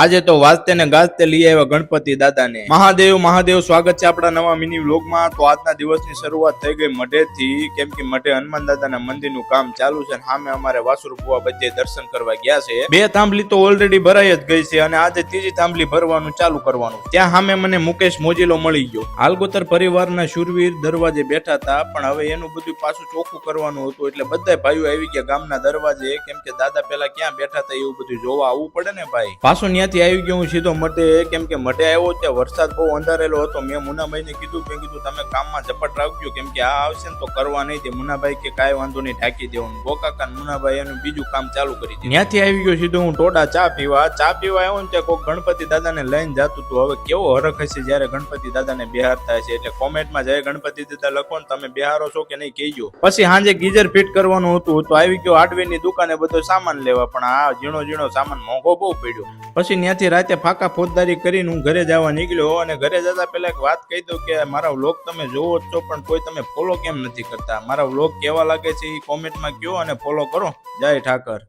આજે તો વાજતે ને ગાજતે લઈ આવ્યા ગણપતિ દાદાને। મહાદેવ મહાદેવ, સ્વાગત છે આપણા નવા મિની વ્લોગમાં। તો આજના દિવસની શરૂઆત થઈ ગઈ મઢેથી, કેમ કે મઢે હનુમાન દાદાના મંદિરનું કામ ચાલુ છે। સામે અમારે વાસુર બુવા બધે દર્શન કરવા ગયા છે। બે થાંભલી તો ઓલરેડી ભરાઈ જ ગઈ છે અને આજે ત્રીજી થાંભલી ભરવાનું ચાલુ કરવાનું। ત્યાં સામે મને મુકેશ મોજીલો મળી ગયો। હાલગોતર પરિવારના શૂરવીર દરવાજે બેઠા હતા, પણ હવે એનું બધું પાછું ચોખ્ખું કરવાનું હતું, એટલે બધા ભાઈઓ આવી ગયા ગામના દરવાજે, કેમ કે દાદા પેલા ક્યાં બેઠા હતા એવું બધું જોવા આવવું પડે ને ભાઈ। પાછું ત્યાંથી આવી ગયો હું સીધો મઢે, કેમ કે મઢે આવ્યો ત્યાં વરસાદ બહુ અંધારેલો હતો। મેં મુનાભાઈને કીધું તમે કામમાં ઝપટ રાખજો, કેમ કે આ આવશે ને તો કરવા નહીં દે। મુનાભાઈ કે કાંઈ વાંધો નહીં, ઢાંકી દેવાનું। ગોકાકા મુનાભાઈ એનું બીજું કામ ચાલુ કરી દીધું। ત્યાંથી આવી ગયો સીધો હું ટોડા ચા પીવા આવ્યો ને ત્યાં કોઈ ગણપતિ દાદાને લઈને જતું હતું। હવે કેવો હરખ હશે જયારે ગણપતિ દાદાને બેહારતા હશે, એટલે કોમેન્ટમાં જય ગણપતિ દાદા લખો ને તમે બેહારો છો કે નહીં કહેજો। પછી સાંજે ગીઝર ફિટ કરવાનું હતું તો આવી ગયો હાર્ડવેરની દુકાને બધો સામાન લેવા, પણ આ ઝીણો સામાન મોંઘો બહુ પડ્યો। પછી ત્યાંથી રાતે ફાકા ફોજદારી કરીને હું ઘરે જવા નીકળ્યો, અને ઘરે જતા પહેલા એક વાત કહી દઉં કે મારા વ્લોગ તમે જોવો જ છો, પણ કોઈ તમે ફોલો કેમ નથી કરતા? મારા વ્લોગ કેવા લાગે છે એ કોમેન્ટમાં કહો અને ફોલો કરો। જય ઠાકર।